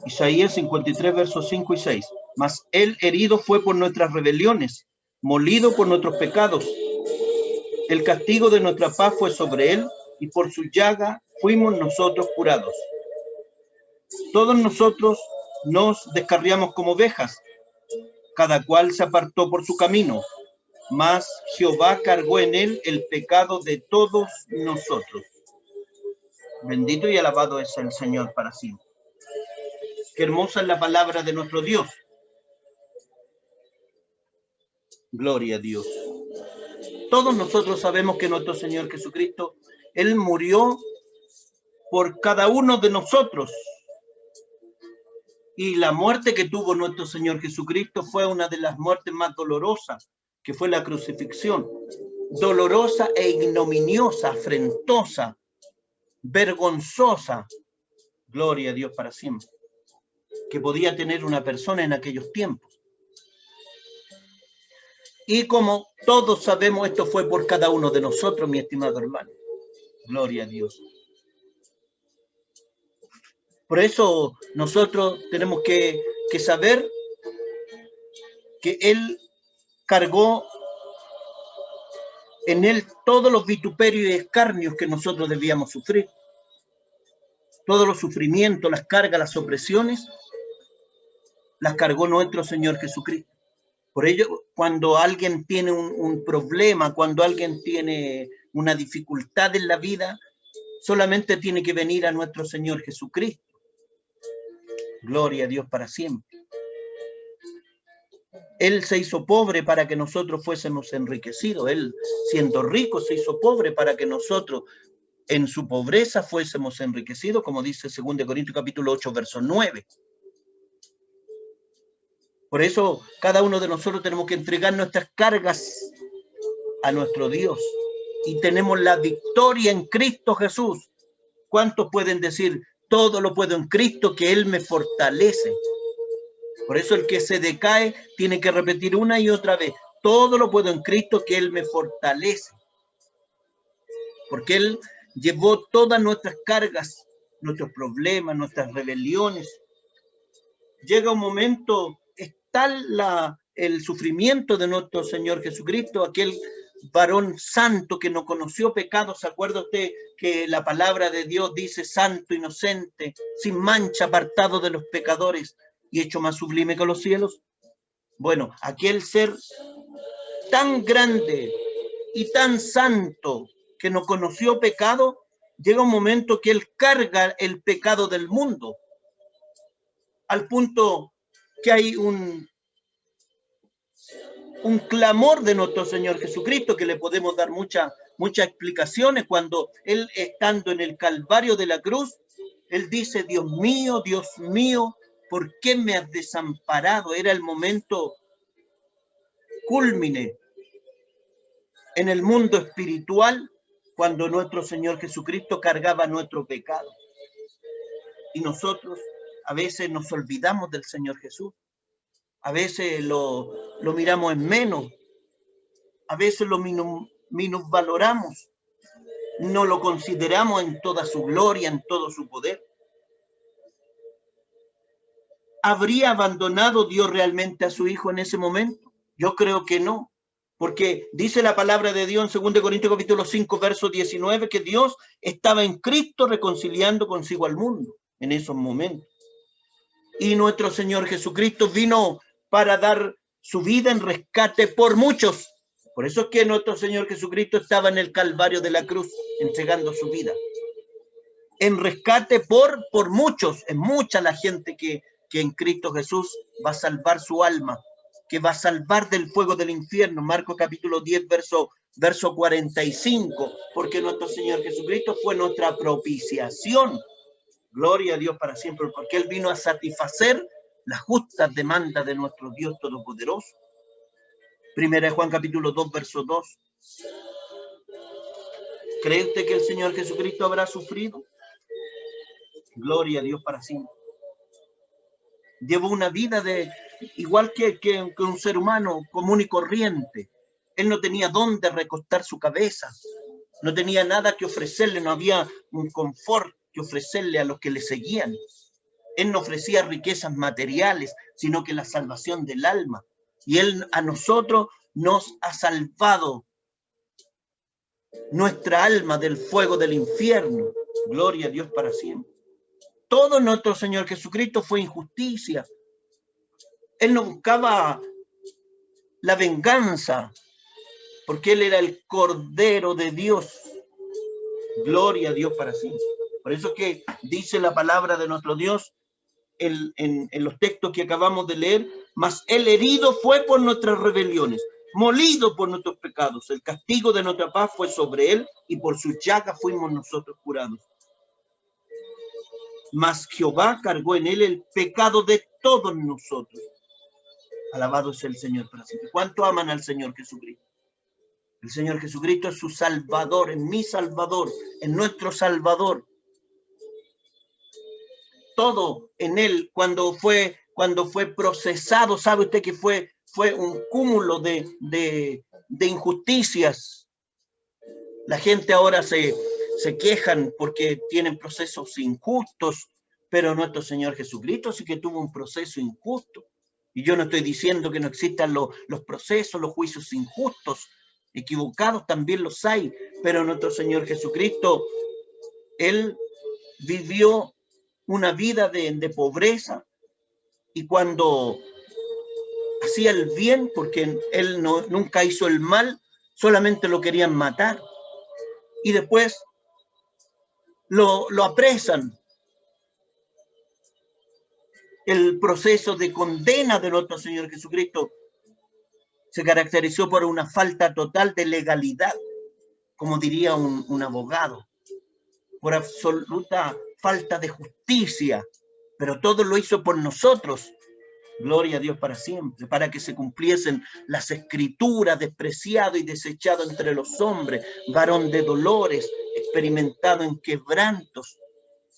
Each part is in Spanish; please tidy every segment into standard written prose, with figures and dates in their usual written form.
Isaías 53, versos 5 y 6. Mas él herido fue por nuestras rebeliones, molido por nuestros pecados. El castigo de nuestra paz fue sobre él, y por su llaga fuimos nosotros curados. Todos nosotros nos descarriamos como ovejas, cada cual se apartó por su camino, mas Jehová cargó en él el pecado de todos nosotros. Bendito y alabado es el Señor para siempre. Qué hermosa es la palabra de nuestro Dios. Gloria a Dios. Todos nosotros sabemos que nuestro Señor Jesucristo, Él murió por cada uno de nosotros. Y la muerte que tuvo nuestro Señor Jesucristo fue una de las muertes más dolorosas, que fue la crucifixión. Dolorosa e ignominiosa, afrentosa, vergonzosa. Gloria a Dios para siempre. Que podía tener una persona en aquellos tiempos. Y como todos sabemos, esto fue por cada uno de nosotros, mi estimado hermano. Gloria a Dios. Por eso nosotros tenemos que saber que Él cargó en Él todos los vituperios y escarnios que nosotros debíamos sufrir. Todos los sufrimientos, las cargas, las opresiones, las cargó nuestro Señor Jesucristo. Por ello, cuando alguien tiene un problema, cuando alguien tiene una dificultad en la vida, solamente tiene que venir a nuestro Señor Jesucristo. Gloria a Dios para siempre. Él se hizo pobre para que nosotros fuésemos enriquecidos. Él, siendo rico, se hizo pobre para que nosotros, en su pobreza, fuésemos enriquecidos, como dice 2 Corintios capítulo 8, verso 9. Por eso, cada uno de nosotros tenemos que entregar nuestras cargas a nuestro Dios. Y tenemos la victoria en Cristo Jesús. ¿Cuántos pueden decir, todo lo puedo en Cristo, que Él me fortalece? Por eso el que se decae tiene que repetir una y otra vez, todo lo puedo en Cristo, que Él me fortalece. Porque Él llevó todas nuestras cargas, nuestros problemas, nuestras rebeliones. Llega un momento, es tal el sufrimiento de nuestro Señor Jesucristo, aquel varón santo que no conoció pecado. ¿Se acuerda usted que la palabra de Dios dice santo, inocente, sin mancha, apartado de los pecadores y hecho más sublime que los cielos? Bueno, aquel ser tan grande y tan santo que no conoció pecado, llega un momento que él carga el pecado del mundo, al punto que hay un clamor de nuestro Señor Jesucristo, que le podemos dar muchas explicaciones, cuando Él, estando en el Calvario de la cruz, Él dice, Dios mío, ¿por qué me has desamparado? Era el momento cúlmine en el mundo espiritual, cuando nuestro Señor Jesucristo cargaba nuestro pecado. Y nosotros a veces nos olvidamos del Señor Jesús. A veces lo miramos en menos, a veces lo minusvaloramos, no lo consideramos en toda su gloria, en todo su poder. ¿Habría abandonado Dios realmente a su Hijo en ese momento? Yo creo que no, porque dice la palabra de Dios en 2 Corintios capítulo 5, verso 19, que Dios estaba en Cristo reconciliando consigo al mundo en esos momentos. Y nuestro Señor Jesucristo vino para dar su vida en rescate por muchos. Por eso es que nuestro Señor Jesucristo estaba en el Calvario de la cruz, entregando su vida. En rescate por muchos. Es mucha la gente que en Cristo Jesús va a salvar su alma, que va a salvar del fuego del infierno. Marcos capítulo 10, verso 45. Porque nuestro Señor Jesucristo fue nuestra propiciación. Gloria a Dios para siempre, porque Él vino a satisfacer las justas demandas de nuestro Dios Todopoderoso. Primera de Juan capítulo 2, verso 2. ¿Cree usted que el Señor Jesucristo habrá sufrido? Gloria a Dios para siempre. Llevó una vida igual que un ser humano común y corriente. Él no tenía dónde recostar su cabeza. No tenía nada que ofrecerle, no había un confort que ofrecerle a los que le seguían. Él no ofrecía riquezas materiales, sino que la salvación del alma. Y Él a nosotros nos ha salvado nuestra alma del fuego del infierno. Gloria a Dios para siempre. Todo nuestro Señor Jesucristo fue injusticia. Él no buscaba la venganza, porque Él era el Cordero de Dios. Gloria a Dios para siempre. Por eso es que dice la palabra de nuestro Dios en los textos que acabamos de leer: mas Él herido fue por nuestras rebeliones, molido por nuestros pecados. El castigo de nuestra paz fue sobre Él, y por sus llagas fuimos nosotros curados. Mas Jehová cargó en Él el pecado de todos nosotros. Alabado es el Señor para siempre. ¿Cuánto aman al Señor Jesucristo? El Señor Jesucristo es su Salvador, es mi Salvador, es nuestro Salvador. Todo en Él, cuando fue procesado, sabe usted que fue un cúmulo de injusticias. La gente ahora se quejan porque tienen procesos injustos, pero nuestro Señor Jesucristo sí que tuvo un proceso injusto. Y yo no estoy diciendo que no existan los procesos, los juicios injustos, equivocados también los hay, pero nuestro Señor Jesucristo, Él vivió una vida de pobreza, y cuando hacía el bien, porque Él nunca hizo el mal, solamente lo querían matar, y después lo apresan. El proceso de condena de nuestro Señor Jesucristo se caracterizó por una falta total de legalidad, como diría un abogado, por absoluta falta de justicia, pero todo lo hizo por nosotros. Gloria a Dios para siempre, para que se cumpliesen las escrituras: despreciado y desechado entre los hombres, varón de dolores, experimentado en quebrantos.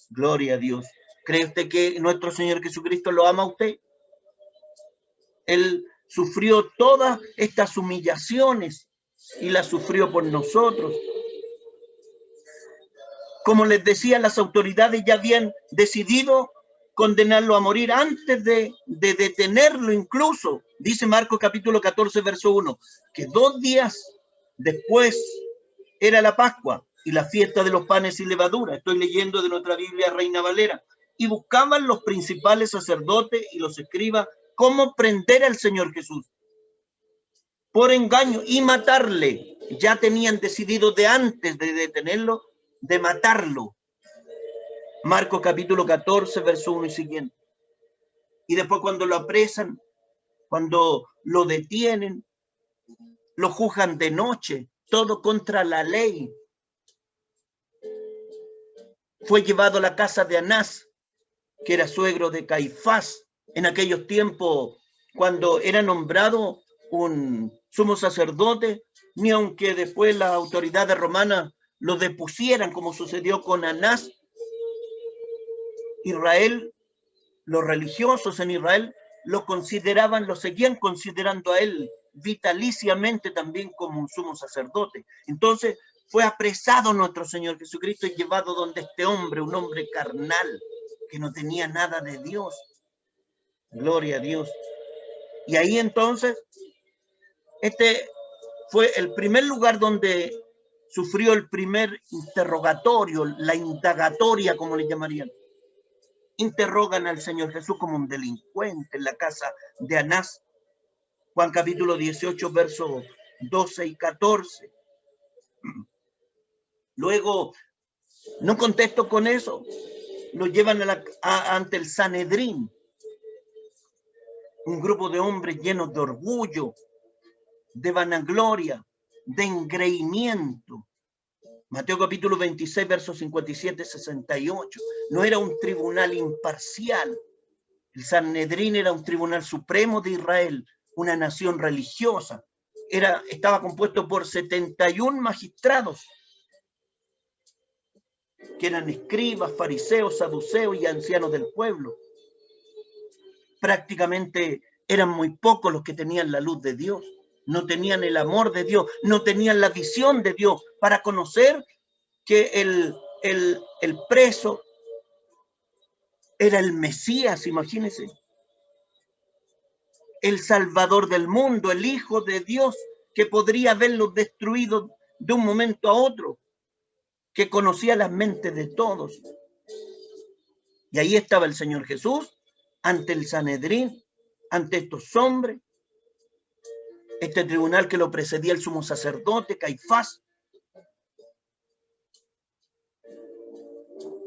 Gloria a Dios. ¿Cree usted que nuestro Señor Jesucristo lo ama a usted? Él sufrió todas estas humillaciones y las sufrió por nosotros. Como les decía, las autoridades ya habían decidido condenarlo a morir antes de detenerlo incluso. Dice Marcos capítulo 14, verso 1, que 2 días después era la Pascua y la fiesta de los panes sin levadura. Estoy leyendo de nuestra Biblia Reina Valera. Y buscaban los principales sacerdotes y los escribas cómo prender al Señor Jesús por engaño y matarle. Ya tenían decidido de antes de detenerlo, de matarlo. Marcos capítulo 14, verso 1 y siguiente. Y después, cuando lo apresan, cuando lo detienen, lo juzgan de noche, todo contra la ley. Fue llevado a la casa de Anás, que era suegro de Caifás, en aquellos tiempos, cuando era nombrado un sumo sacerdote, ni aunque después las autoridades romanas lo depusieran, como sucedió con Anás, Israel, los religiosos en Israel lo consideraban, lo seguían considerando a él vitaliciamente también como un sumo sacerdote. Entonces fue apresado nuestro Señor Jesucristo y llevado donde este hombre, un hombre carnal, que no tenía nada de Dios. Gloria a Dios. Y ahí entonces, este fue el primer lugar donde sufrió el primer interrogatorio, la indagatoria, como le llamarían. Interrogan al Señor Jesús como un delincuente en la casa de Anás. Juan capítulo 18, versos 12 y 14. Luego, no contesto con eso, lo llevan ante el Sanedrín, un grupo de hombres llenos de orgullo, de vanagloria, de engreimiento. Mateo capítulo 26, versos 57 y 68. No era un tribunal imparcial. El Sanedrín era un tribunal supremo de Israel, una nación religiosa. Estaba compuesto por 71 magistrados, que eran escribas, fariseos, saduceos y ancianos del pueblo. Prácticamente eran muy pocos los que tenían la luz de Dios, no tenían el amor de Dios, no tenían la visión de Dios para conocer que el preso Era el Mesías, imagínense. El Salvador del mundo, el Hijo de Dios, que podría haberlos destruido de un momento a otro, que conocía las mentes de todos. Y ahí estaba el Señor Jesús, ante el Sanedrín, ante estos hombres, este tribunal que lo precedía el sumo sacerdote, Caifás.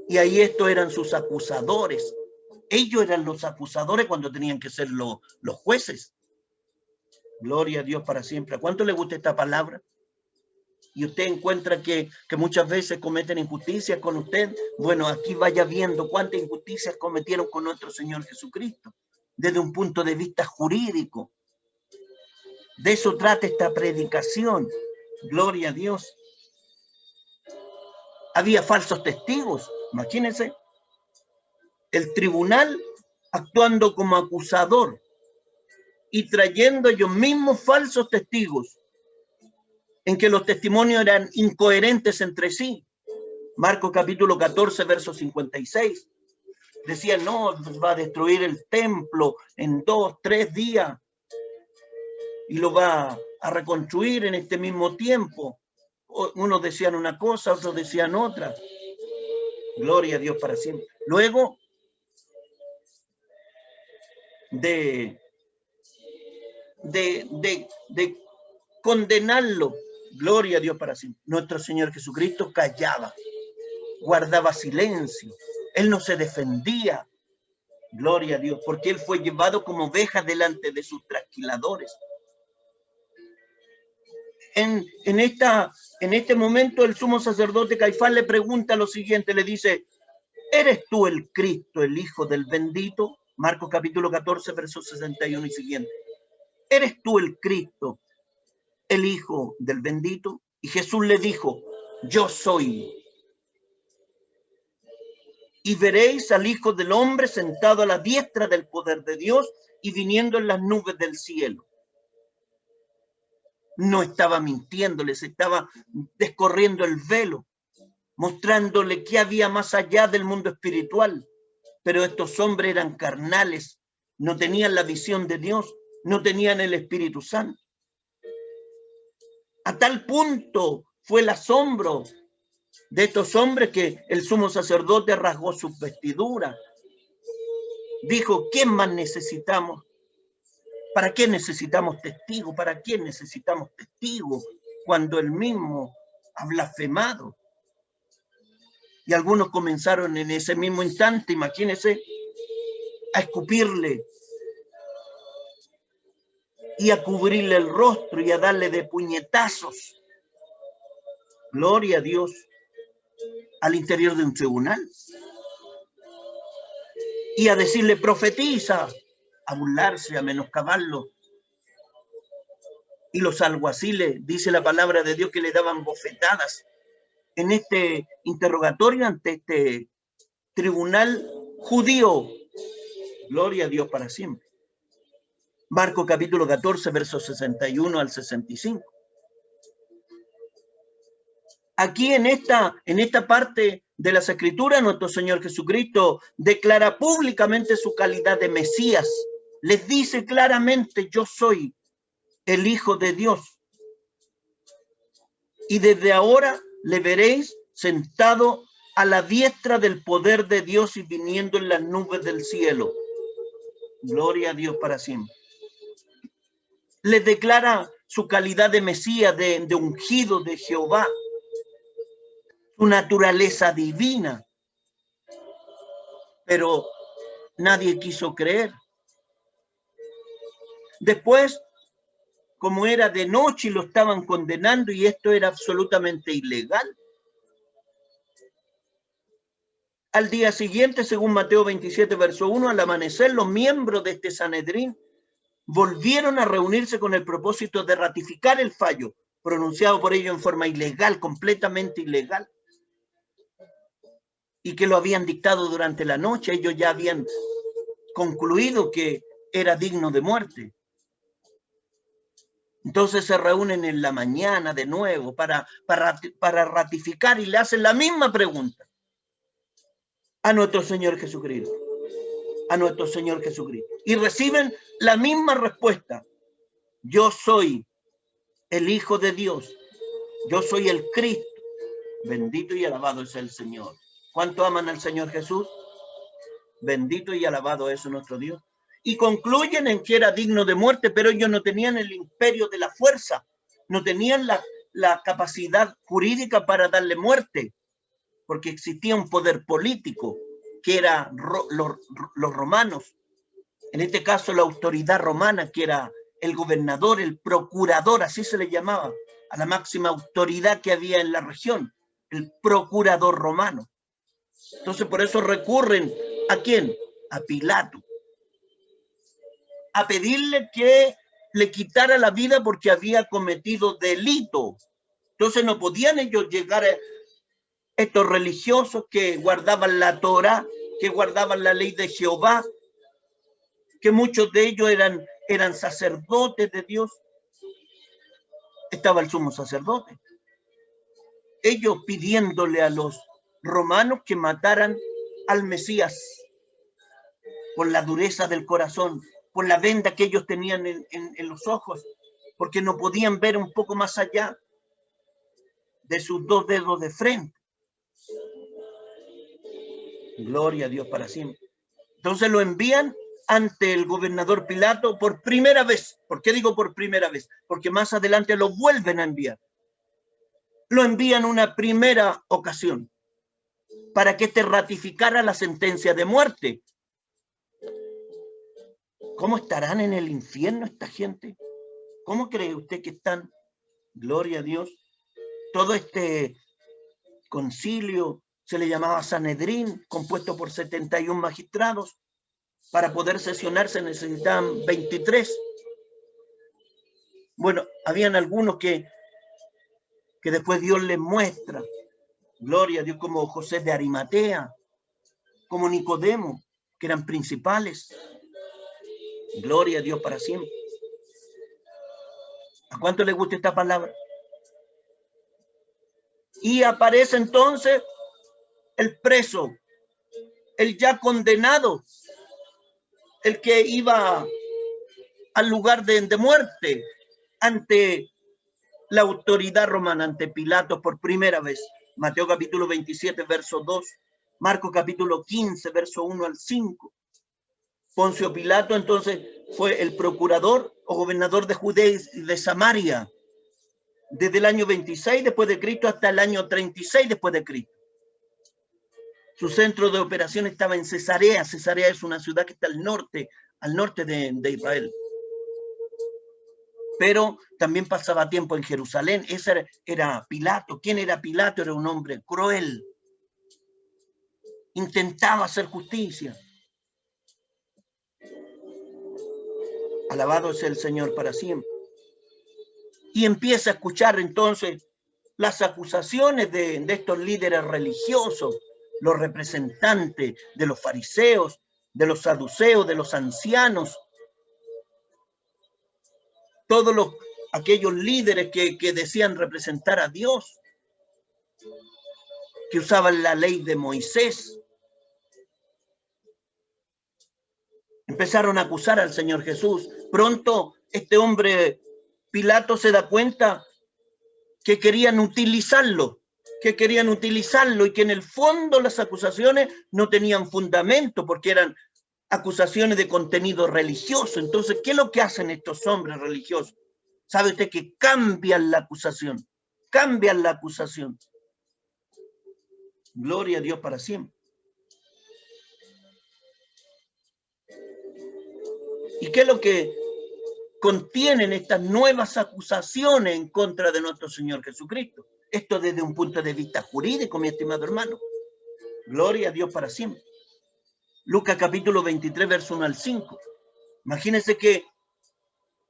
Y ahí estos eran sus acusadores. Ellos eran los acusadores cuando tenían que ser los jueces. Gloria a Dios para siempre. ¿A cuánto le gusta esta palabra? Y usted encuentra que muchas veces cometen injusticias con usted. Bueno, aquí vaya viendo cuántas injusticias cometieron con nuestro Señor Jesucristo, desde un punto de vista jurídico. De eso trata esta predicación. Gloria a Dios. Había falsos testigos, imagínense. El tribunal actuando como acusador y trayendo ellos mismos falsos testigos, en que los testimonios eran incoherentes entre sí. Marcos capítulo 14, verso 56. Decían, no, va a destruir el templo en 2, 3 días y lo va a reconstruir en este mismo tiempo. Unos decían una cosa, otros decían otra. Gloria a Dios para siempre. Luego de condenarlo, gloria a Dios para siempre, nuestro Señor Jesucristo callaba, guardaba silencio, Él no se defendía, gloria a Dios, porque Él fue llevado como oveja delante de sus trasquiladores. En este momento el sumo sacerdote Caifás le pregunta lo siguiente, le dice, ¿eres tú el Cristo, el Hijo del bendito? Marcos capítulo 14, versos 61 y siguiente. ¿Eres tú el Cristo, el Hijo del bendito? Y Jesús le dijo, yo soy. Y veréis al Hijo del Hombre sentado a la diestra del poder de Dios y viniendo en las nubes del cielo. No estaba mintiendo, les estaba descorriendo el velo, mostrándole qué había más allá del mundo espiritual. Pero estos hombres eran carnales, no tenían la visión de Dios, no tenían el Espíritu Santo. A tal punto fue el asombro de estos hombres que el sumo sacerdote rasgó sus vestiduras. Dijo, ¿qué más necesitamos? ¿Para qué necesitamos testigos? ¿Para qué necesitamos testigos cuando él mismo ha blasfemado? Y algunos comenzaron en ese mismo instante, imagínense, a escupirle y a cubrirle el rostro y a darle de puñetazos. Gloria a Dios, al interior de un tribunal. Y a decirle, profetiza, a burlarse, a menoscabarlo. Y los alguaciles, dice la palabra de Dios, que le daban bofetadas en este interrogatorio ante este tribunal judío. Gloria a Dios para siempre. Marcos capítulo 14, versos 61 al 65. Aquí en esta parte de las Escrituras, nuestro Señor Jesucristo declara públicamente su calidad de Mesías. Les dice claramente, yo soy el Hijo de Dios. Y desde ahora le veréis sentado a la diestra del poder de Dios y viniendo en las nubes del cielo. Gloria a Dios para siempre. Les declara su calidad de Mesías, de ungido de Jehová, su naturaleza divina. Pero nadie quiso creer. Después, como era de noche y lo estaban condenando y esto era absolutamente ilegal. Al día siguiente, según Mateo 27, verso 1, al amanecer, los miembros de este Sanedrín volvieron a reunirse con el propósito de ratificar el fallo, pronunciado por ellos en forma ilegal, completamente ilegal, y que lo habían dictado durante la noche. Ellos ya habían concluido que era digno de muerte. Entonces se reúnen en la mañana de nuevo para ratificar y le hacen la misma pregunta a nuestro Señor Jesucristo. a nuestro Señor Jesucristo. Y reciben la misma respuesta. Yo soy el Hijo de Dios. Yo soy el Cristo. Bendito y alabado es el Señor. ¿Cuánto aman al Señor Jesús? Bendito y alabado es nuestro Dios. Y concluyen en que era digno de muerte, pero ellos no tenían el imperio de la fuerza, no tenían la capacidad jurídica para darle muerte, porque existía un poder político, que era los romanos. En este caso, la autoridad romana, que era el gobernador, el procurador, así se le llamaba, a la máxima autoridad que había en la región, el procurador romano. Entonces, por eso recurren, ¿a quién? A Pilato, a pedirle que le quitara la vida porque había cometido delito. Entonces no podían ellos llegar a estos religiosos que guardaban la Torá, que guardaban la ley de Jehová, que muchos de ellos eran sacerdotes de Dios. Estaba el sumo sacerdote. Ellos pidiéndole a los romanos que mataran al Mesías por la dureza del corazón, por la venda que ellos tenían en los ojos, porque no podían ver un poco más allá de sus 2 dedos de frente. Gloria a Dios para siempre. Entonces lo envían ante el gobernador Pilato por primera vez. ¿Por qué digo por primera vez? Porque más adelante lo vuelven a enviar. Lo envían una primera ocasión para que éste ratificara la sentencia de muerte. ¿Cómo estarán en el infierno esta gente? ¿Cómo cree usted que están? Gloria a Dios. Todo este concilio se le llamaba Sanedrín, compuesto por 71 magistrados. Para poder sesionar se necesitaban 23. Bueno, habían algunos que después Dios les muestra. Gloria a Dios, como José de Arimatea, como Nicodemo, que eran principales. Gloria a Dios para siempre. ¿A cuánto le gusta esta palabra? Y aparece entonces el preso, el ya condenado, el que iba al lugar de muerte ante la autoridad romana, ante Pilato por primera vez. Mateo capítulo 27, verso 2. Marcos capítulo 15, verso 1 al 5. Poncio Pilato entonces fue el procurador o gobernador de Judea y de Samaria desde el año 26 después de Cristo hasta el año 36 después de Cristo. Su centro de operación estaba en Cesarea. Cesarea es una ciudad que está al norte de Israel. Pero también pasaba tiempo en Jerusalén. Ese era Pilato. ¿Quién era Pilato? Era un hombre cruel. Intentaba hacer justicia. Alabado sea el Señor para siempre. Y empieza a escuchar entonces las acusaciones de estos líderes religiosos, los representantes de los fariseos, de los saduceos, de los ancianos, todos aquellos líderes que decían representar a Dios, que usaban la ley de Moisés. Empezaron a acusar al Señor Jesús. Pronto este hombre Pilato se da cuenta que querían utilizarlo y que en el fondo las acusaciones no tenían fundamento porque eran acusaciones de contenido religioso. Entonces, ¿qué es lo que hacen estos hombres religiosos? ¿Sabe usted que cambian la acusación? Cambian la acusación. Gloria a Dios para siempre. ¿Y qué es lo que contienen estas nuevas acusaciones en contra de nuestro Señor Jesucristo? Esto desde un punto de vista jurídico, mi estimado hermano. Gloria a Dios para siempre. Lucas capítulo 23, verso 1 al 5. Imagínense que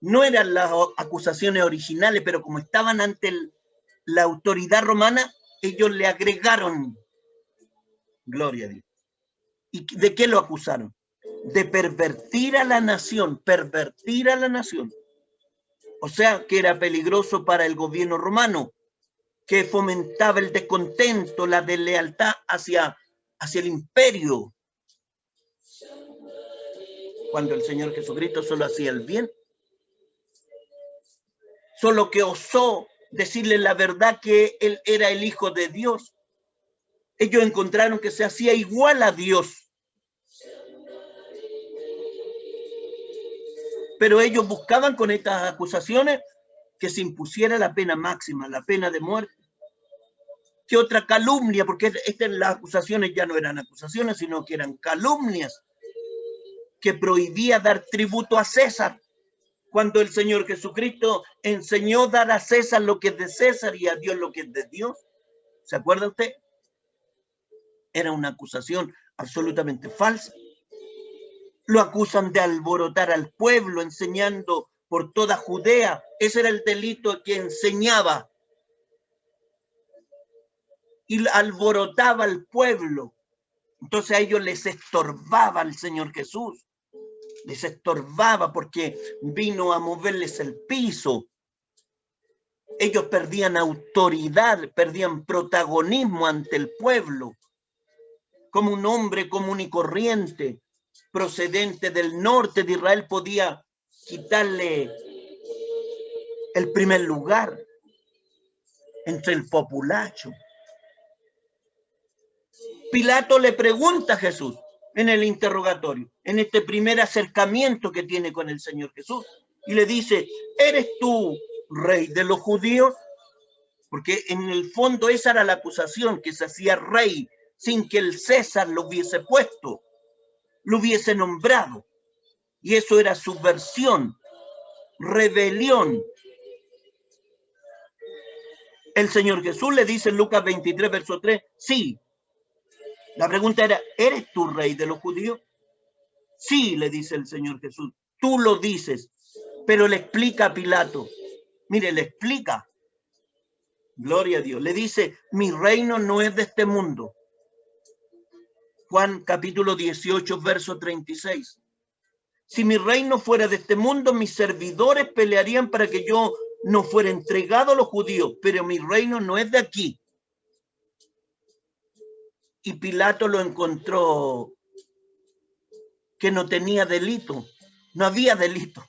no eran las acusaciones originales, pero como estaban ante la autoridad romana, ellos le agregaron. Gloria a Dios. ¿Y de qué lo acusaron? De pervertir a la nación, O sea, que era peligroso para el gobierno romano, que fomentaba el descontento, la deslealtad hacia el imperio. cuando el Señor Jesucristo solo hacía el bien. Solo que osó decirle la verdad que él era el Hijo de Dios. Ellos encontraron que se hacía igual a Dios. Pero ellos buscaban con estas acusaciones que se impusiera la pena máxima, la pena de muerte. ¿Qué otra calumnia? Porque las acusaciones ya no eran acusaciones, sino que eran calumnias, que prohibía dar tributo a César, cuando el Señor Jesucristo enseñó dar a César lo que es de César y a Dios lo que es de Dios. ¿Se acuerda usted? Era una acusación absolutamente falsa. Lo acusan de alborotar al pueblo, enseñando por toda Judea. Ese era el delito que enseñaba. Y alborotaba al pueblo. Entonces a ellos les estorbaba el Señor Jesús. Les estorbaba porque vino a moverles el piso. Ellos perdían autoridad, perdían protagonismo ante el pueblo. Como un hombre común y corriente, procedente del norte de Israel, podía quitarle el primer lugar entre el populacho. Pilato le pregunta a Jesús en el interrogatorio, en este primer acercamiento que tiene con el Señor Jesús, y le dice, ¿eres tú rey de los judíos? Porque en el fondo esa era la acusación, que se hacía rey sin que el César lo hubiese puesto, lo hubiese nombrado. Y eso era subversión, rebelión. El Señor Jesús le dice en Lucas 23, verso 3, sí. La pregunta era, ¿eres tú rey de los judíos? Sí, le dice el Señor Jesús, tú lo dices. Pero le explica a Pilato, mire, le explica, gloria a Dios, le dice, mi reino no es de este mundo. Juan capítulo 18, verso 36. Si mi reino fuera de este mundo, mis servidores pelearían para que yo no fuera entregado a los judíos, pero mi reino no es de aquí. Y Pilato lo encontró que no tenía delito, no había delito.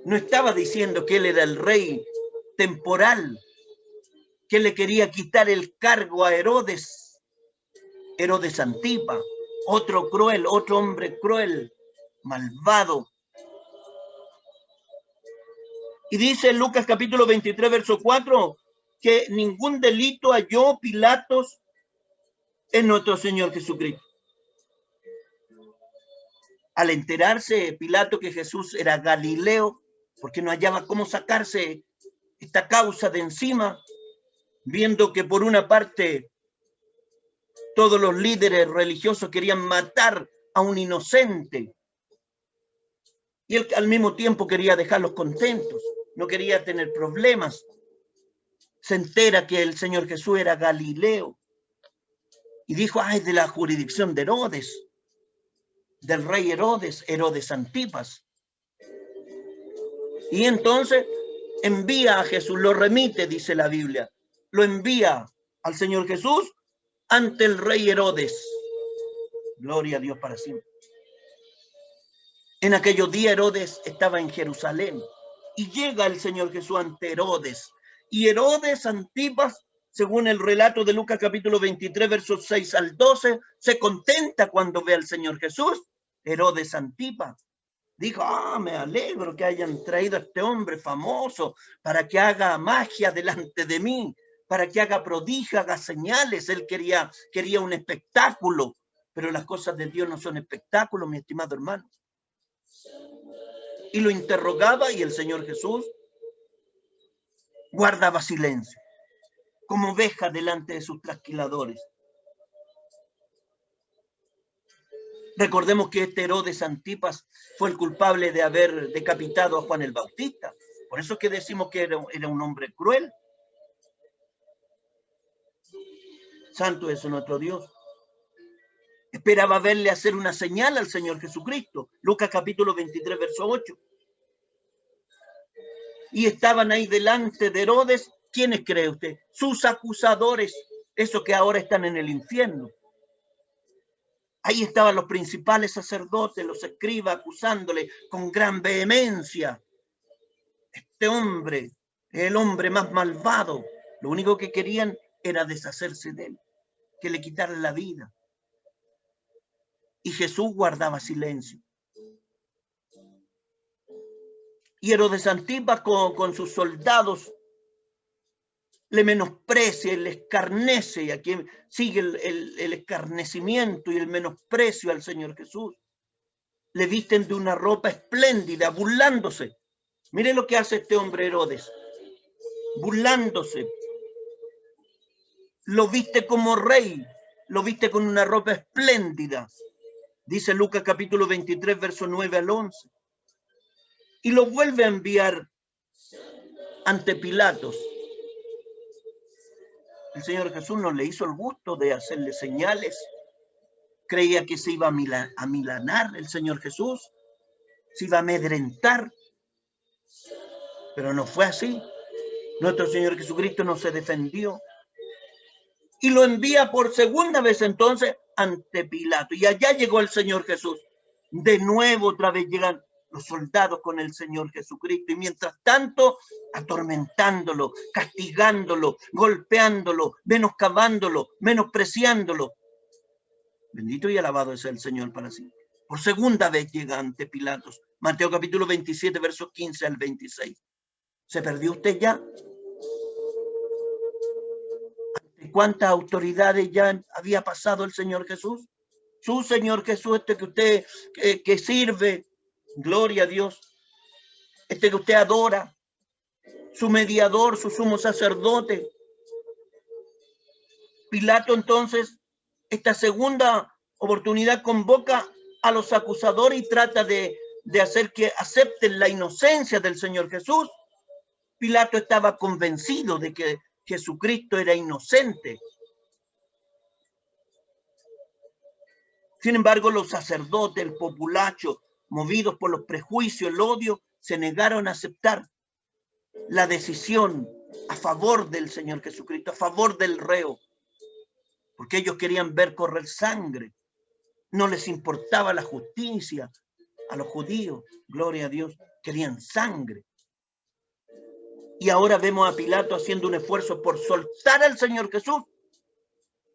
No estaba diciendo que él era el rey temporal, que le quería quitar el cargo a Herodes Antipa, otro cruel, otro hombre cruel, malvado. Y dice en Lucas capítulo 23, verso 4, que ningún delito halló Pilatos en nuestro Señor Jesucristo. Al enterarse Pilato que Jesús era Galileo, porque no hallaba cómo sacarse esta causa de encima, viendo que por una parte todos los líderes religiosos querían matar a un inocente, y él al mismo tiempo quería dejarlos contentos, no quería tener problemas. Se entera que el Señor Jesús era Galileo, y dijo, ay, de la jurisdicción de Herodes, del rey Herodes Antipas. Y entonces envía a Jesús, lo remite, dice la Biblia, lo envía al Señor Jesús ante el rey Herodes. Gloria a Dios para siempre. En aquellos días Herodes estaba en Jerusalén y llega el Señor Jesús ante Herodes. Y Herodes Antipas, según el relato de Lucas capítulo 23, versos 6 al 12, se contenta cuando ve al Señor Jesús. Herodes Antipas dijo, me alegro que hayan traído a este hombre famoso para que haga magia delante de mí, para que haga prodigio, haga señales. Él quería un espectáculo, pero las cosas de Dios no son espectáculos, mi estimado hermano. Y lo interrogaba y el Señor Jesús guardaba silencio, como oveja delante de sus trasquiladores. Recordemos que este Herodes Antipas fue el culpable de haber decapitado a Juan el Bautista. Por eso es que decimos que era un hombre cruel. Santo es nuestro Dios. Esperaba verle hacer una señal al Señor Jesucristo. Lucas capítulo 23, verso 8. Y estaban ahí delante de Herodes, ¿quiénes cree usted? Sus acusadores, esos que ahora están en el infierno. Ahí estaban los principales sacerdotes, los escribas, acusándole con gran vehemencia. Este hombre es el hombre más malvado. Lo único que querían era deshacerse de él, que le quitaran la vida. Y Jesús guardaba silencio. Y Herodes Antipas con sus soldados le menosprecia y le escarnece, y aquí sigue el escarnecimiento y el menosprecio al Señor Jesús. Le visten de una ropa espléndida, burlándose. Mire lo que hace este hombre Herodes, burlándose. Lo viste como rey, lo viste con una ropa espléndida. Dice Lucas capítulo 23, verso 9 al 11. Y lo vuelve a enviar ante Pilatos. El Señor Jesús no le hizo el gusto de hacerle señales. Creía que se iba a milanar el Señor Jesús, se iba a amedrentar. Pero no fue así. Nuestro Señor Jesucristo no se defendió. Y lo envía por segunda vez entonces ante Pilato. Y allá llegó el Señor Jesús. De nuevo otra vez llegan los soldados con el Señor Jesucristo. Y mientras tanto, atormentándolo, castigándolo, golpeándolo, menoscabándolo, menospreciándolo. Bendito y alabado es el Señor para siempre. Por segunda vez llega ante Pilatos. Mateo capítulo 27, versos 15 al 26. ¿Se perdió usted ya? ¿Ante cuántas autoridades ya había pasado el Señor Jesús? Su Señor Jesús, este que usted que sirve, gloria a Dios, este que usted adora, su mediador, su sumo sacerdote. Pilato entonces, esta segunda oportunidad convoca a los acusadores y trata de hacer que acepten la inocencia del Señor Jesús. Pilato estaba convencido de que Jesucristo era inocente. Sin embargo, los sacerdotes, el populacho, movidos por los prejuicios, el odio, se negaron a aceptar la decisión a favor del Señor Jesucristo, a favor del reo, porque ellos querían ver correr sangre. No les importaba la justicia a los judíos, gloria a Dios, querían sangre. Y ahora vemos a Pilato haciendo un esfuerzo por soltar al Señor Jesús.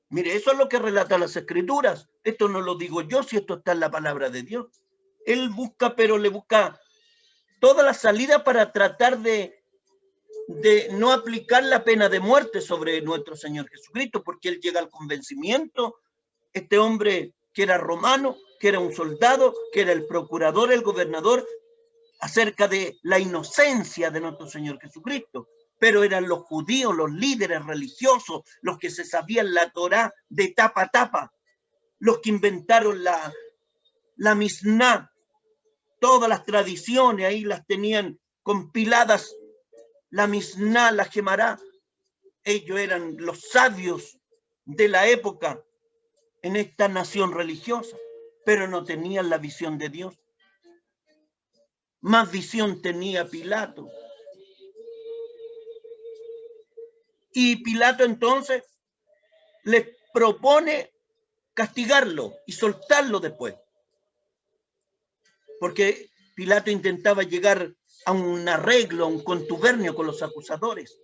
Mire, eso es lo que relatan las Escrituras. Esto no lo digo yo, si esto está en la palabra de Dios. Él busca, pero le busca toda la salida para tratar de no aplicar la pena de muerte sobre nuestro Señor Jesucristo, porque él llega al convencimiento, este hombre que era romano, que era un soldado, que era el procurador, el gobernador, acerca de la inocencia de nuestro Señor Jesucristo. Pero eran los judíos, los líderes religiosos, los que se sabían la Torá de tapa a tapa, los que inventaron la Misná, todas las tradiciones, ahí las tenían compiladas, la Misná, la Gemará. Ellos eran los sabios de la época en esta nación religiosa, pero no tenían la visión de Dios. Más visión tenía Pilato. Y Pilato entonces les propone castigarlo y soltarlo después. Porque Pilato intentaba llegar a un arreglo, a un contubernio con los acusadores.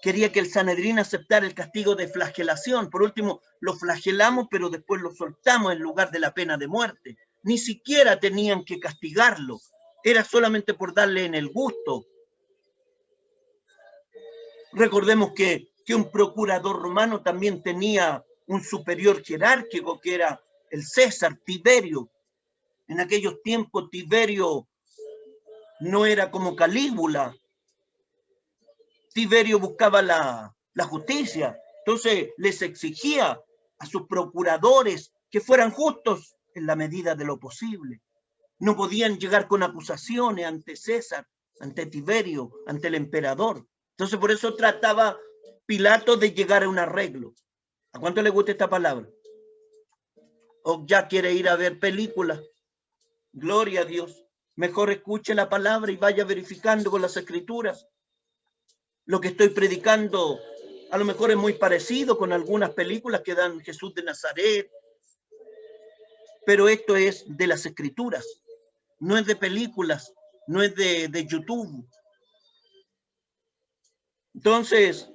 Quería que el Sanedrín aceptara el castigo de flagelación. Por último, lo flagelamos, pero después lo soltamos en lugar de la pena de muerte. Ni siquiera tenían que castigarlo. Era solamente por darle en el gusto. Recordemos que un procurador romano también tenía un superior jerárquico, que era el César Tiberio. En aquellos tiempos Tiberio no era como Calígula. Tiberio buscaba la justicia. Entonces les exigía a sus procuradores que fueran justos en la medida de lo posible. No podían llegar con acusaciones ante César, ante Tiberio, ante el emperador. Entonces por eso trataba Pilato de llegar a un arreglo. ¿A cuánto le gusta esta palabra? ¿O ya quiere ir a ver películas? Gloria a Dios. Mejor escuche la palabra y vaya verificando con las Escrituras. Lo que estoy predicando a lo mejor es muy parecido con algunas películas que dan Jesús de Nazaret, pero esto es de las Escrituras, no es de películas, no es de YouTube. Entonces,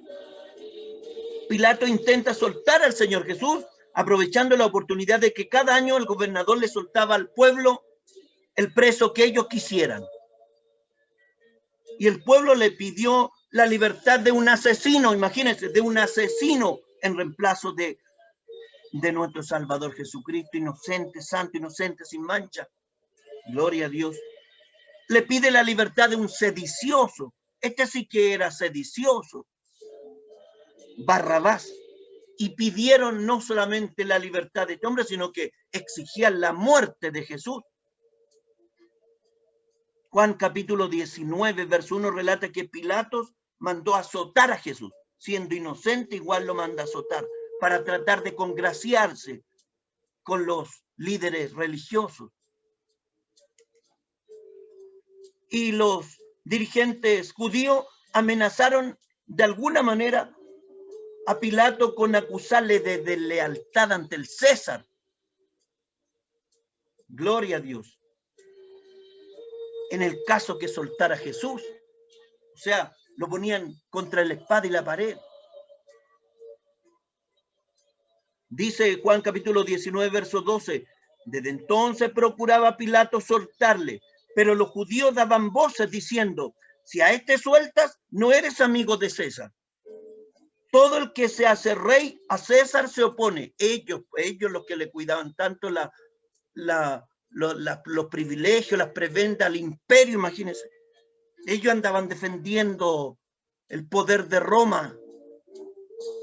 Pilato intenta soltar al Señor Jesús, aprovechando la oportunidad de que cada año el gobernador le soltaba al pueblo el preso que ellos quisieran. Y el pueblo le pidió la libertad de un asesino, imagínense, de un asesino en reemplazo de nuestro Salvador Jesucristo, inocente, santo, inocente, sin mancha. Gloria a Dios. Le pide la libertad de un sedicioso. Este sí que era sedicioso, Barrabás. Y pidieron no solamente la libertad de este hombre, sino que exigían la muerte de Jesús. Juan capítulo 19, verso 1 relata que Pilatos mandó azotar a Jesús. Siendo inocente, igual lo manda azotar para tratar de congraciarse con los líderes religiosos. Y los dirigentes judíos amenazaron de alguna manera a Pilato con acusarle de deslealtad ante el César. Gloria a Dios. En el caso que soltara a Jesús, o sea, lo ponían contra la espada y la pared. Dice Juan capítulo 19, verso 12, desde entonces procuraba Pilato soltarle, pero los judíos daban voces diciendo, si a este sueltas, no eres amigo de César. Todo el que se hace rey a César se opone. Ellos los que le cuidaban tanto los privilegios, las prebendas al imperio, imagínense. Ellos andaban defendiendo el poder de Roma.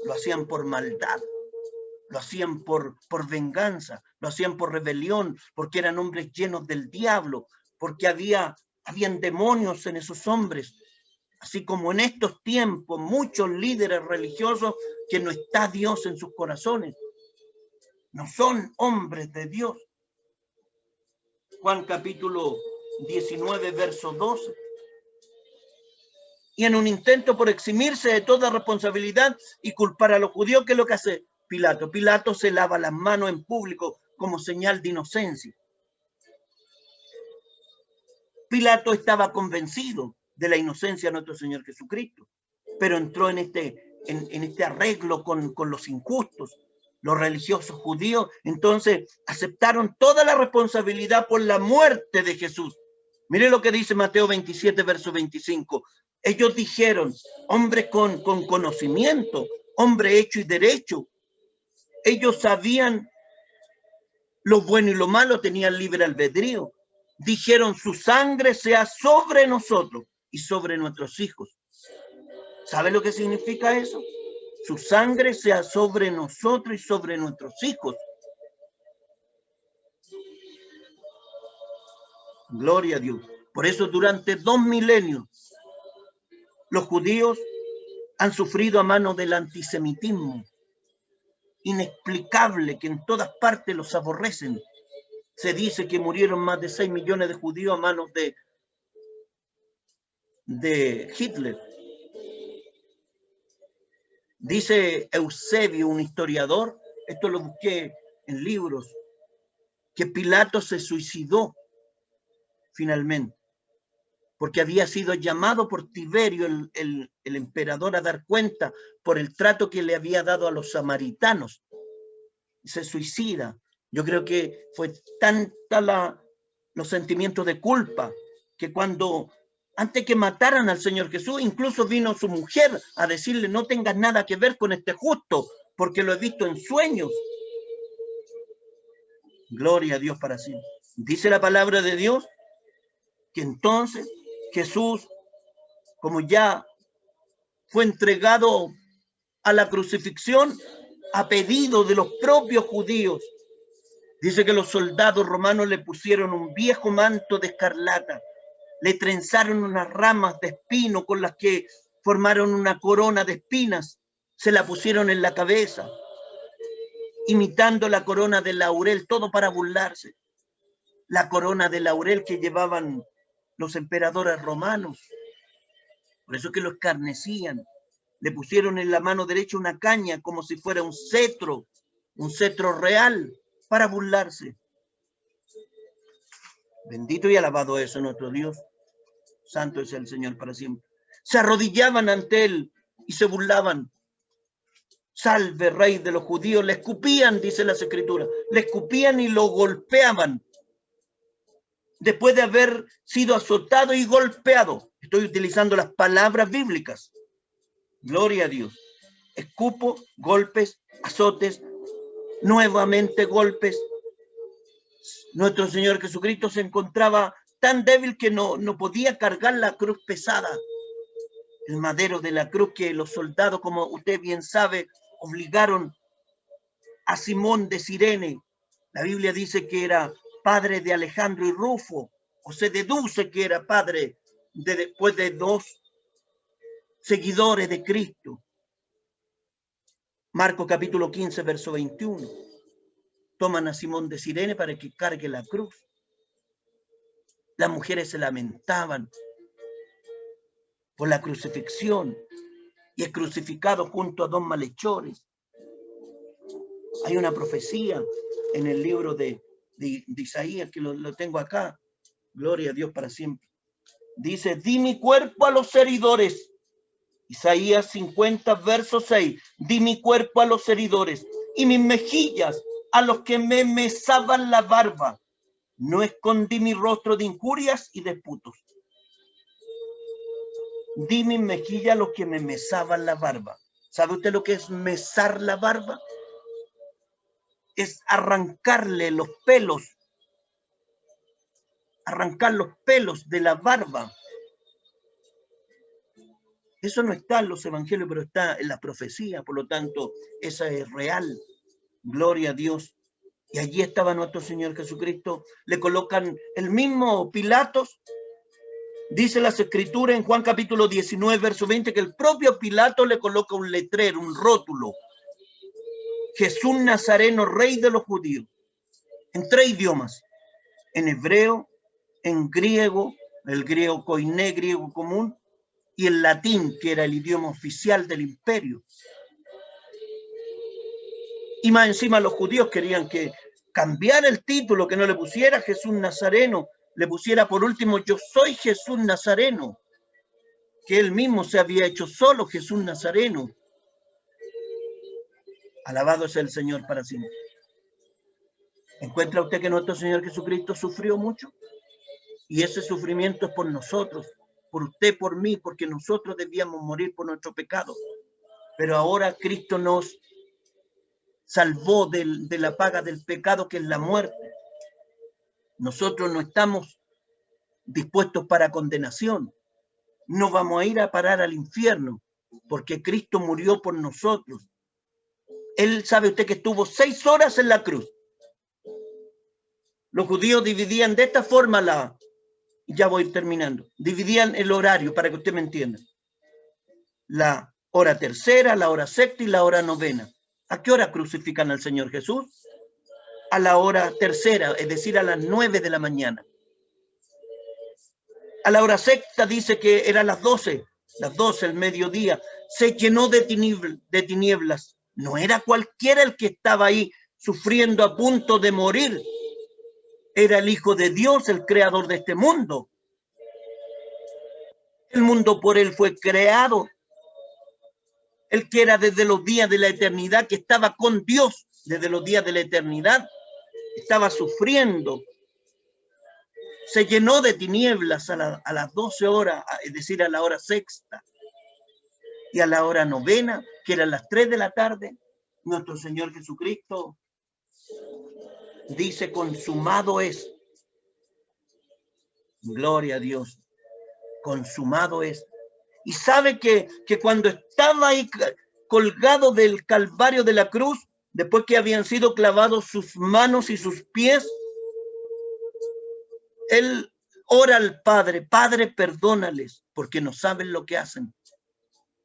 Lo hacían por maldad, lo hacían por venganza, lo hacían por rebelión, porque eran hombres llenos del diablo, porque habían demonios en esos hombres. Así como en estos tiempos, muchos líderes religiosos que no está Dios en sus corazones. No son hombres de Dios. Juan capítulo 19, verso 12. Y en un intento por eximirse de toda responsabilidad y culpar a los judíos, ¿qué es lo que hace Pilato? Pilato se lava las manos en público como señal de inocencia. Pilato estaba convencido de la inocencia de nuestro Señor Jesucristo, pero entró en este arreglo con los injustos. Los religiosos judíos entonces aceptaron toda la responsabilidad por la muerte de Jesús. Mire lo que dice Mateo 27, verso 25. Ellos dijeron, hombre con conocimiento, hombre hecho y derecho. Ellos sabían lo bueno y lo malo, tenían libre albedrío. Dijeron, su sangre sea sobre nosotros y sobre nuestros hijos. ¿Sabe lo que significa eso? Su sangre sea sobre nosotros y sobre nuestros hijos. Gloria a Dios. Por eso durante 2 milenios los judíos han sufrido a manos del antisemitismo inexplicable que en todas partes los aborrecen. Se dice que murieron más de 6 millones de judíos a manos de Hitler. Dice Eusebio, un historiador, esto lo busqué en libros, que Pilato se suicidó finalmente, porque había sido llamado por Tiberio, el emperador, a dar cuenta por el trato que le había dado a los samaritanos. Se suicida. Yo creo que fue tanta los sentimientos de culpa que cuando, antes que mataran al Señor Jesús, incluso vino su mujer a decirle, no tengas nada que ver con este justo, porque lo he visto en sueños. Gloria a Dios para siempre. Dice la palabra de Dios que entonces Jesús, como ya fue entregado a la crucifixión, a pedido de los propios judíos, dice que los soldados romanos le pusieron un viejo manto de escarlata, le trenzaron unas ramas de espino con las que formaron una corona de espinas, se la pusieron en la cabeza, imitando la corona de laurel, todo para burlarse. La corona de laurel que llevaban los emperadores romanos. Por eso que lo escarnecían. Le pusieron en la mano derecha una caña como si fuera un cetro real para burlarse. Bendito y alabado es nuestro Dios. Santo es el Señor para siempre. Se arrodillaban ante él y se burlaban. Salve, rey de los judíos. Le escupían, dice las escrituras. Le escupían y lo golpeaban. Después de haber sido azotado y golpeado. Estoy utilizando las palabras bíblicas. Gloria a Dios. Escupo, golpes, azotes, nuevamente golpes. Nuestro Señor Jesucristo se encontraba tan débil que no podía cargar la cruz pesada. El madero de la cruz que los soldados, como usted bien sabe, obligaron a Simón de Cirene. La Biblia dice que era padre de Alejandro y Rufo, o se deduce que era padre después de dos seguidores de Cristo. Marcos capítulo 15, verso 21. Toman a Simón de Cirene para que cargue la cruz. Las mujeres se lamentaban por la crucifixión y es crucificado junto a dos malhechores. Hay una profecía en el libro de Isaías, que lo tengo acá. Gloria a Dios para siempre. Dice, di mi cuerpo a los heridores. Isaías 50, verso 6. Di mi cuerpo a los heridores y mis mejillas a los que me mesaban la barba. No escondí mi rostro de injurias y disputos. Di mi mejilla a los que me mesaban la barba. ¿Sabe usted lo que es mesar la barba? Es arrancarle los pelos. Arrancar los pelos de la barba. Eso no está en los evangelios, pero está en la profecía. Por lo tanto, esa es real. Gloria a Dios. Y allí estaba nuestro Señor Jesucristo. Le colocan el mismo Pilatos. Dice las escrituras en Juan capítulo 19, verso 20, que el propio Pilato le coloca un letrero, un rótulo. Jesús Nazareno, rey de los judíos. En 3 idiomas. En hebreo, en griego, el griego koiné, griego común, y el latín, que era el idioma oficial del imperio. Y más encima los judíos querían que cambiara el título, que no le pusiera Jesús Nazareno, le pusiera por último, yo soy Jesús Nazareno, que él mismo se había hecho solo Jesús Nazareno. Alabado sea el Señor para siempre. ¿Encuentra usted que nuestro Señor Jesucristo sufrió mucho? Y ese sufrimiento es por nosotros, por usted, por mí, porque nosotros debíamos morir por nuestro pecado. Pero ahora Cristo nos salvó de la paga del pecado, que es la muerte. Nosotros no estamos dispuestos para condenación. No vamos a ir a parar al infierno, porque Cristo murió por nosotros. Él, sabe usted que estuvo 6 horas en la cruz. Los judíos dividían de esta forma ya voy terminando, dividían el horario, para que usted me entienda. La hora tercera, la hora sexta y la hora novena. ¿A qué hora crucifican al Señor Jesús? A la hora tercera, es decir, a las 9 de la mañana. A la hora sexta dice que eran las 12, el mediodía. Se llenó de tinieblas. No era cualquiera el que estaba ahí sufriendo a punto de morir. Era el Hijo de Dios, el creador de este mundo. El mundo por él fue creado. El que era desde los días de la eternidad, que estaba con Dios desde los días de la eternidad, estaba sufriendo. Se llenó de tinieblas a las 12 horas, es decir, a la hora sexta. Y a la hora novena, que eran las 3 de la tarde, nuestro Señor Jesucristo dice, consumado es. Gloria a Dios. Consumado es. Y sabe que cuando estaba ahí colgado del Calvario de la cruz, después que habían sido clavados sus manos y sus pies, él ora al Padre, Padre, perdónales, porque no saben lo que hacen.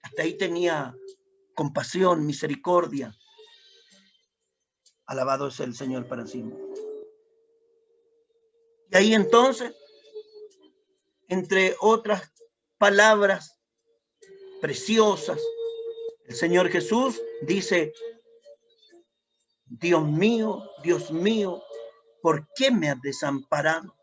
Hasta ahí tenía compasión, misericordia. Alabado sea el Señor para siempre. Y ahí entonces, entre otras palabras preciosas, el Señor Jesús dice, Dios mío, ¿por qué me has desamparado?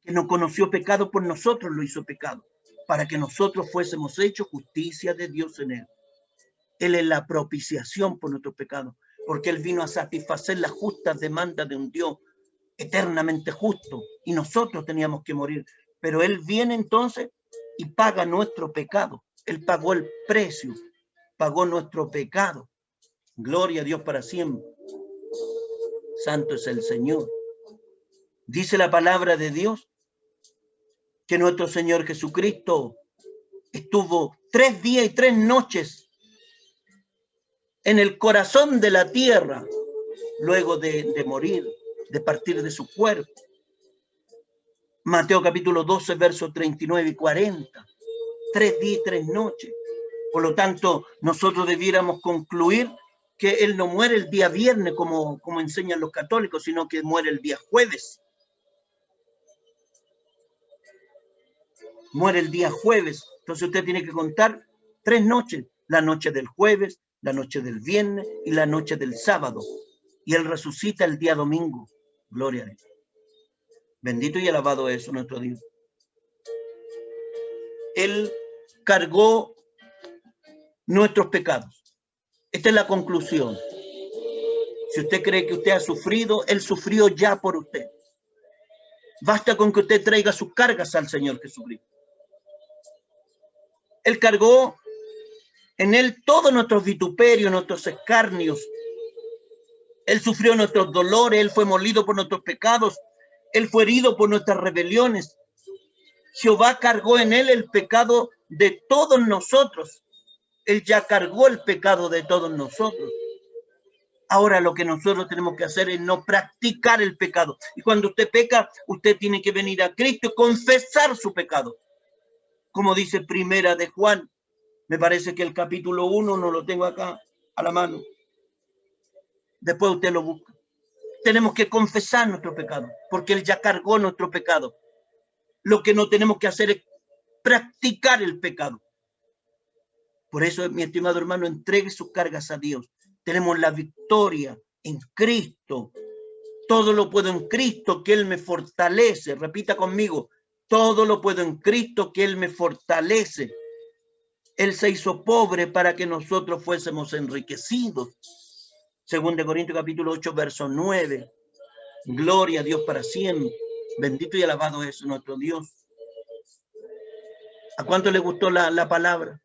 que no conoció pecado, por nosotros lo hizo pecado, para que nosotros fuésemos hechos justicia de Dios en él. Él es la propiciación por nuestros pecados, porque él vino a satisfacer las justas demandas de un Dios eternamente justo, y nosotros teníamos que morir. Pero él viene entonces y paga nuestro pecado. Él pagó el precio, pagó nuestro pecado. Gloria a Dios para siempre. Santo es el Señor. Dice la palabra de Dios que nuestro Señor Jesucristo estuvo 3 días y 3 noches en el corazón de la tierra, luego de morir, de partir de su cuerpo. Mateo capítulo 12, versos 39 y 40. 3 días y 3 noches. Por lo tanto, nosotros debiéramos concluir que él no muere el día viernes, como enseñan los católicos, sino que muere el día jueves. Muere el día jueves. Entonces usted tiene que contar 3 noches. La noche del jueves, la noche del viernes y la noche del sábado. Y él resucita el día domingo. Gloria a Dios. Bendito y alabado es nuestro Dios. Él cargó nuestros pecados. Esta es la conclusión. Si usted cree que usted ha sufrido, él sufrió ya por usted. Basta con que usted traiga sus cargas al Señor Jesucristo. Él cargó en él todos nuestros vituperios, nuestros escarnios. Él sufrió nuestros dolores, él fue molido por nuestros pecados, él fue herido por nuestras rebeliones. Jehová cargó en él el pecado de todos nosotros. Él ya cargó el pecado de todos nosotros. Ahora lo que nosotros tenemos que hacer es no practicar el pecado. Y cuando usted peca, usted tiene que venir a Cristo y confesar su pecado. Como dice Primera de Juan, me parece que el capítulo 1, no lo tengo acá a la mano. Después usted lo busca. Tenemos que confesar nuestro pecado, porque él ya cargó nuestro pecado. Lo que no tenemos que hacer es practicar el pecado. Por eso, mi estimado hermano, entregue sus cargas a Dios. Tenemos la victoria en Cristo. Todo lo puedo en Cristo, que él me fortalece. Repita conmigo, todo lo puedo en Cristo, que él me fortalece. Él se hizo pobre para que nosotros fuésemos enriquecidos. 2 Corintios capítulo 8, verso 9. Gloria a Dios para siempre. Bendito y alabado es nuestro Dios. ¿A cuánto le gustó la palabra?